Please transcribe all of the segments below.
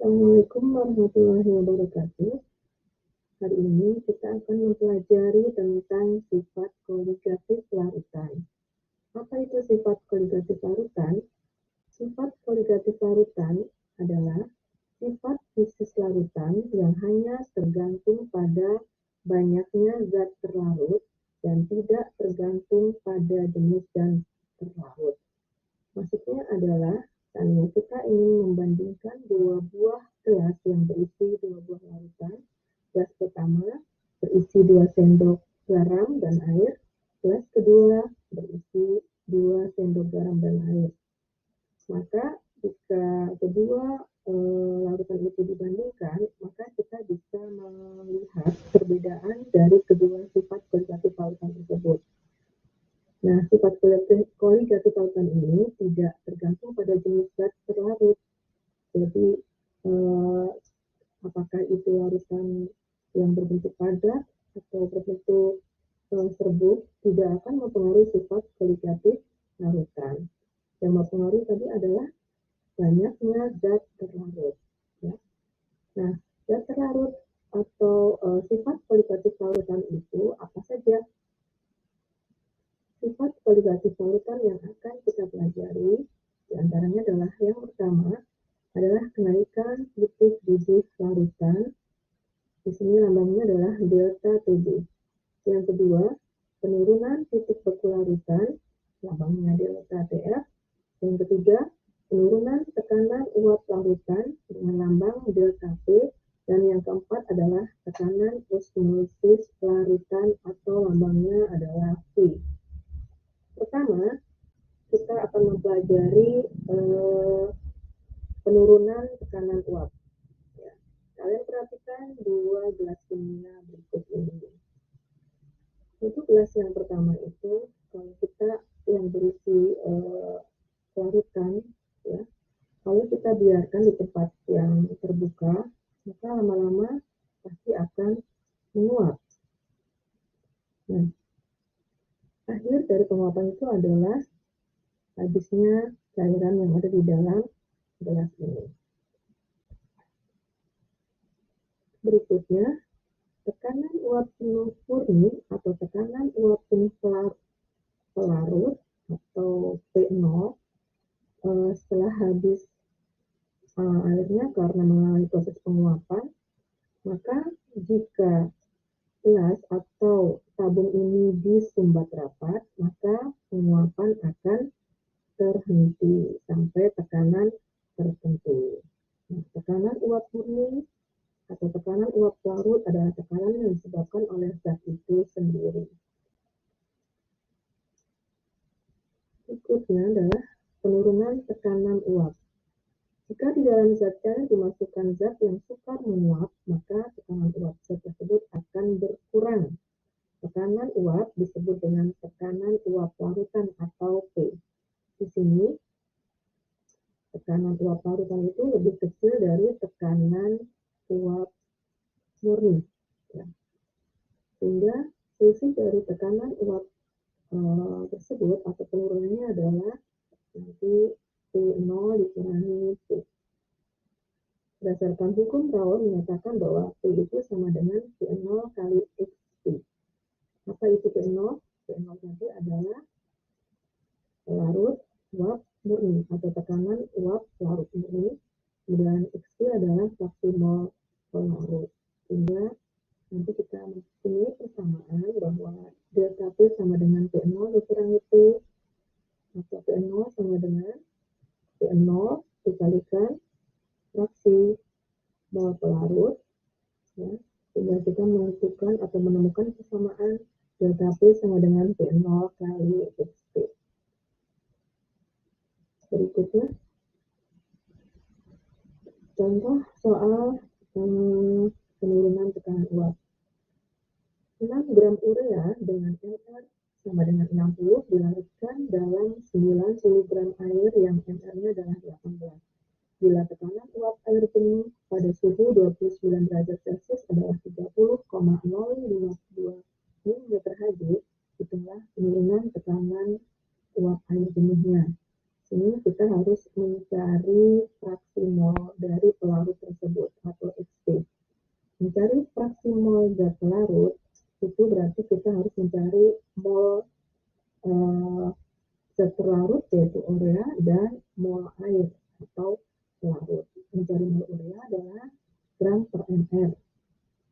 Assalamualaikum warahmatullahi wabarakatuh. Hari ini kita akan mempelajari tentang sifat koligatif larutan. Apa itu sifat koligatif larutan? Sifat koligatif larutan adalah sifat fisis larutan yang hanya tergantung pada banyaknya zat terlarut dan tidak tergantung pada jenis dan terlarut. Maksudnya adalah misalnya kita ingin membandingkan dua buah gelas yang berisi dua buah larutan. Gelas pertama berisi 2 sendok garam dan air, gelas kedua berisi 2 sendok garam dan air. Maka jika kedua larutan itu dibandingkan, maka kita bisa melihat perbedaan dari kedua sifat koligatif larutan tersebut. Nah, sifat koligatif larutan ini tidak tergantung pada jenis zat terlarut. Jadi, apakah itu larutan yang berbentuk padat atau berbentuk serbuk tidak akan mempengaruhi sifat koligatif larutan. Yang mempengaruhi tadi adalah banyaknya zat terlarut. Ya. Nah, zat terlarut atau sifat koligatif larutan itu apa saja? Sifat koligatif larutan yang akan kita pelajari diantaranya adalah yang pertama adalah kenaikan titik didih larutan. Di sini lambangnya adalah delta TB. Yang kedua, penurunan titik beku larutan, lambangnya delta TF. Yang ketiga, penurunan tekanan uap larutan dengan lambang delta P. Dan yang keempat adalah tekanan osmosis larutan atau lambangnya adalah V. Pertama, kita akan mempelajari penurunan tekanan uap. Ya. Kalian perhatikan dua gelas kimia berikut ini. Untuk gelas yang pertama itu, kalau kita yang berisi larutan, ya, kalau kita biarkan di tempat yang terbuka, maka lama-lama pasti akan menguap. Nah, akhir dari penguapan itu adalah habisnya cairan yang ada di dalam gelas ini. Berikutnya, tekanan uap penuh murni atau tekanan uap penuh pelarut atau P0 setelah habis airnya karena mengalami proses penguapan, maka jika gelas atau tabung ini disumbat rapat, maka penguapan akan terhenti sampai tekanan tertentu. Nah, tekanan uap murni atau tekanan uap larut adalah tekanan yang disebabkan oleh zat itu sendiri. Berikutnya adalah penurunan tekanan uap. Jika di dalam zat cair dimasukkan zat yang sukar menguap, maka tekanan uap zat tersebut akan berkurang. Tekanan uap disebut dengan tekanan uap larutan atau P. Di sini, tekanan uap larutan itu lebih kecil dari tekanan uap murni. Ya. Sehingga selisih dari tekanan uap tersebut atau penurunannya adalah nanti P0 dikurangi P. Berdasarkan hukum Raoult menyatakan bahwa P itu sama dengan P0 kali XP. Apa itu P0? P0 tadi adalah larut uap murni atau tekanan uap larut murni. Kemudian XP adalah fraksi mol pelarut. Sehingga nanti kita mempunyai persamaan bahwa delta P sama dengan P0 dikurangi P atau P0 sama dengan P0 dikalikan fraksi mol pelarut, ya, sehingga kita menentukan atau menemukan persamaan delta P sama dengan P0 kali XP. Berikutnya, contoh soal penurunan tekanan uap. 6 gram urea dengan MR sama dengan 60 dilarutkan dalam 9 kg air yang MR-nya adalah 18. Bila tekanan uap air penuh pada suhu 29 derajat Celcius adalah 30,052 mmHg, hitunglah penurunan tekanan uap air penuhnya. Sini kita harus mencari fraksi mol dari pelarut tersebut. mol air atau larut. Mencari mol urea adalah gram per ml.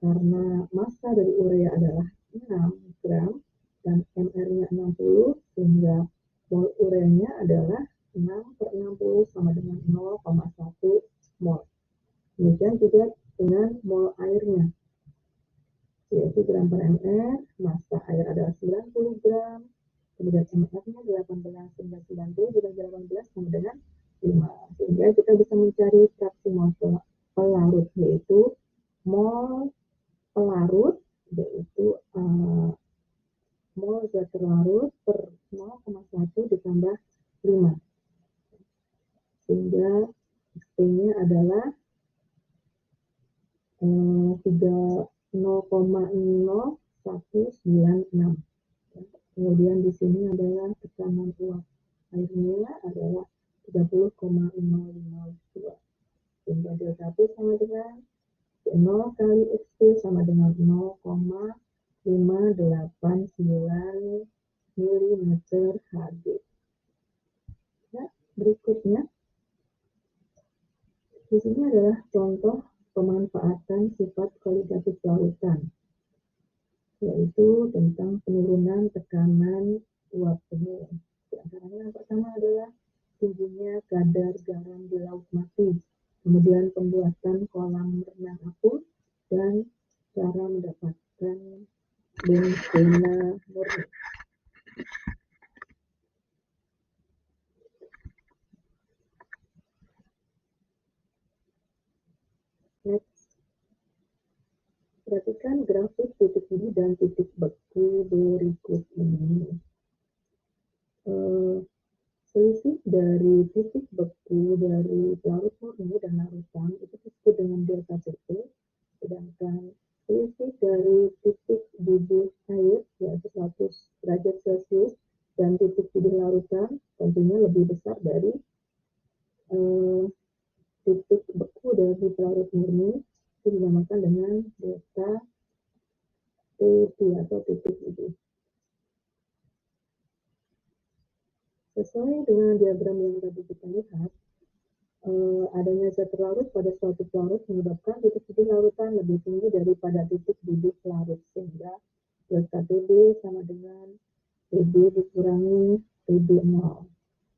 Karena massa dari urea adalah 6 gram dan mR-nya 60, sehingga mol ureanya adalah 6 per 60 sama dengan 0,1 mol. Demikian juga dengan mol airnya, yaitu gram per mR, massa air adalah 90 gram, kemudian mR-nya 18, sehingga 90 juga 18 sama dengan 5. Sehingga kita bisa mencari fraksi mol pelarut, yaitu mol pelarut, yaitu mol zat terlarut per 0,1 ditambah 5. Sehingga X-nya adalah 0,0196. Kemudian di sini adalah tekanan uap airnya adalah 30,052. Sehingga delta P sama dengan 0 kali XP sama dengan 0,589 mm Hg. Ya, berikutnya di sini adalah contoh pemanfaatan sifat kualitatif larutan, yaitu tentang penurunan tekanan uap penuh. Di antaranya yang pertama adalah tingginya kadar garam di laut mati, kemudian pembuatan kolam renang apung, dan cara mendapatkan benzena murni. Next, perhatikan grafik titik didih dan titik beku berikut ini. Selisih dari titik beku dari pelarut murni dan larutan itu disebut dengan delta Pp, sedangkan selisih dari titik didih air yaitu 100 derajat Celcius dan titik didih larutan tentunya lebih besar dari titik beku dari pelarut murni, itu dinamakan dengan delta Pp atau titik didih. Sesuai dengan diagram yang tadi kita lihat, adanya zat terlarut pada suatu pelarut menyebabkan titik didih larutan lebih tinggi daripada titik didih pelarut, sehingga delta Pb sama dengan Pb dikurangi Pb0.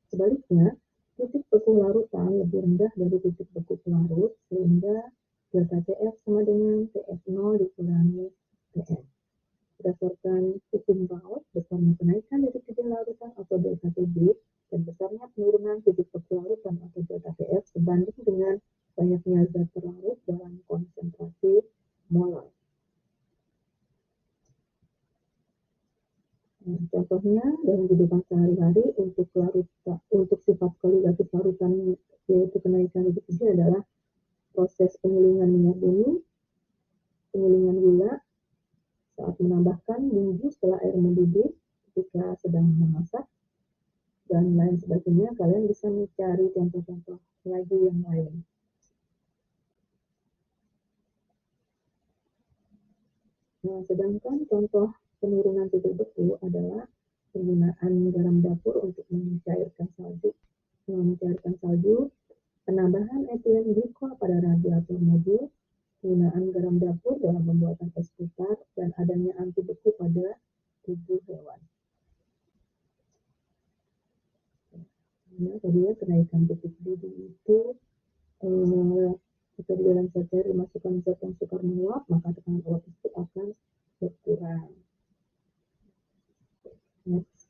Sebaliknya, titik beku larutan lebih rendah dari titik beku pelarut, sehingga delta Tf sama dengan Tf0 dikurangi Tf. Berdasarkan hukum Raoult, besarnya kenaikan titik didih larutan atau delta Pb dan besarnya penurunan titik beku larutan atau delta Tf sebanding dengan banyaknya zat terlarut dalam konsentrasi molar. Contohnya dalam kehidupan sehari-hari untuk sifat kualitatif larutan, yaitu kenaikan titik didih adalah proses penggilingan minyak bumi, penggilingan gula saat menambahkan bumbu setelah air mendidih ketika sedang memasak, dan lain sebagainya. Kalian bisa mencari contoh-contoh lagi yang lain. Nah, sedangkan contoh penurunan titik beku adalah penggunaan garam dapur untuk mencairkan salju, penambahan etilen glikol pada radiator mobil, penggunaan garam dapur dalam pembuatan es putar, dan adanya anti beku pada tubuh hewan. Nah, tadi ya, kenaikan titik didih itu jika di dalam zat cair dimasukkan zat yang sukar menguap, maka tekanan uap tersebut akan berkurang. Next.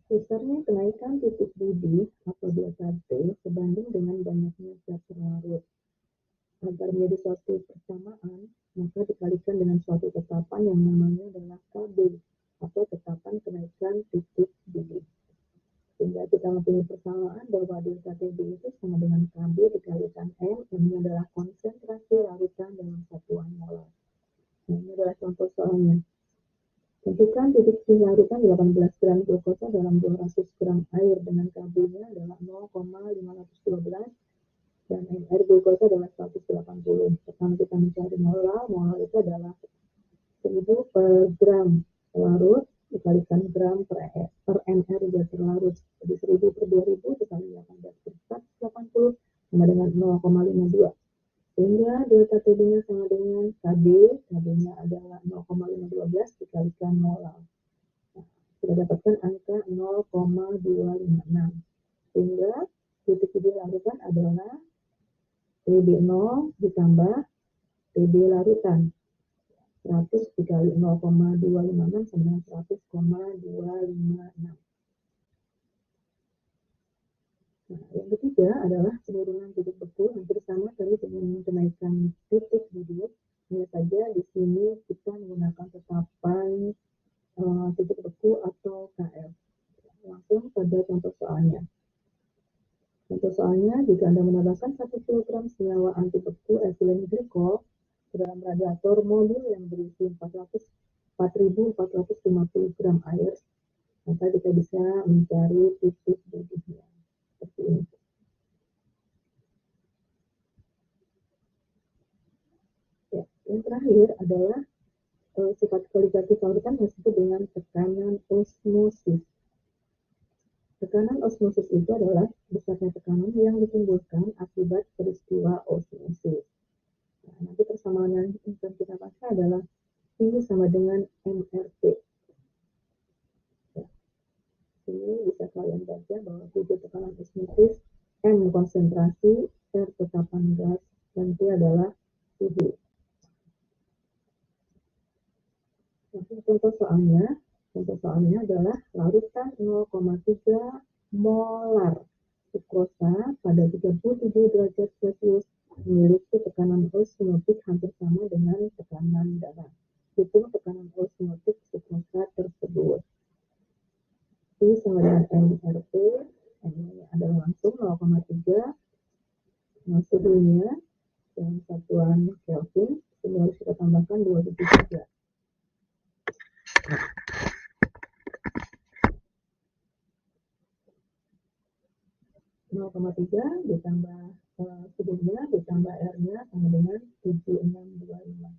Besarnya kenaikan titik didih atau delta T sebanding dengan banyaknya zat terlarut. Agar menjadi suatu persamaan, maka dikalikan dengan suatu tetapan yang namanya adalah KB atau tetapan kenaikan titik didih. Sehingga kita mempunyai persamaan bahwa delta TB itu sama dengan KB dikalikan M. Ini adalah konsentrasi larutan dalam satuan molar. Nah, ini adalah contoh soalnya. Tentukan titik didih larutan 18 gram glukosa dalam 200 gram air dengan KB-nya adalah 0,512 dan mRB glukosa adalah 180. Pertama kita mencari molar itu adalah 1000 per gram larut dikalikan gram per ml gas larut. Jadi 1000 per 2000 dikali 18 per 180 sama dengan 0,52. Sehingga delta TB-nya sama dengan KB. KB-nya adalah 0,512 dikalikan molar. Nah, kita dapatkan angka 0,256. Sehingga titik TB larutan adalah TB0 ditambah TB larutan. 100 dikali 0,256 sama dengan 100,256. Nah, yang ketiga adalah penurunan titik beku hampir sama tadi dengan kenaikan titik bibit. Hanya saja di sini kita menggunakan tetapan titik beku atau KF. Langsung pada contoh soalnya. Contoh soalnya, jika Anda menambahkan 1 kg senyawa anti beku etilen glikol ke dalam radiator mobil yang berisi 4.450 gram air, maka kita bisa mencari titik bibitnya. Seperti ini. Ya, yang terakhir adalah sifat kualitatif larutan yang disebut dengan tekanan osmosis. Tekanan osmosis itu adalah besarnya tekanan yang ditimbulkan akibat peristiwa osmosis. Nah, nanti persamaan yang akan kita baca adalah ini sama dengan MRT. Ya. Ini bisa kalian baca bahwa tujuh tekanan osmosis, M konsentrasi, R tetapan gas, dan T adalah suhu. Contoh soalnya adalah larutan 0,3 molar sukrosa pada 37 derajat Celcius memiliki tekanan osmotik hampir sama dengan tekanan darah. Hitung tekanan osmotik sukrosa tersebut. Ini sama dengan MRT, ini adalah langsung 0,3, suhunya dalam satuan Kelvin, sehingga harus kita tambahkan 23. 0,3 ditambah suhunya ditambah R-nya sama dengan 7625.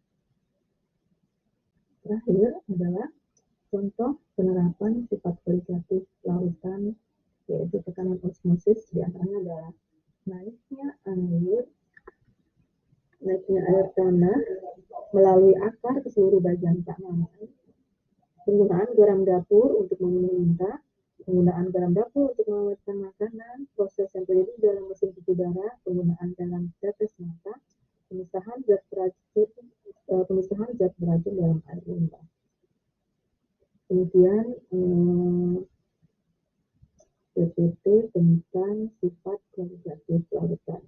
Terakhir adalah contoh penerapan sifat kualitatif larutan, yaitu tekanan osmosis. Di antaranya adalah naiknya air tanah melalui akar ke seluruh bagian tanaman, penggunaan garam dapur untuk memenuhi muntah, penggunaan garam dapur untuk mengawetkan makanan, proses yang terjadi dalam mesin cuci darah, penggunaan dalam tetes mata, pemisahan zat beracun dalam air limbah. Kemudian PPT tentang sifat kualitatif larutan.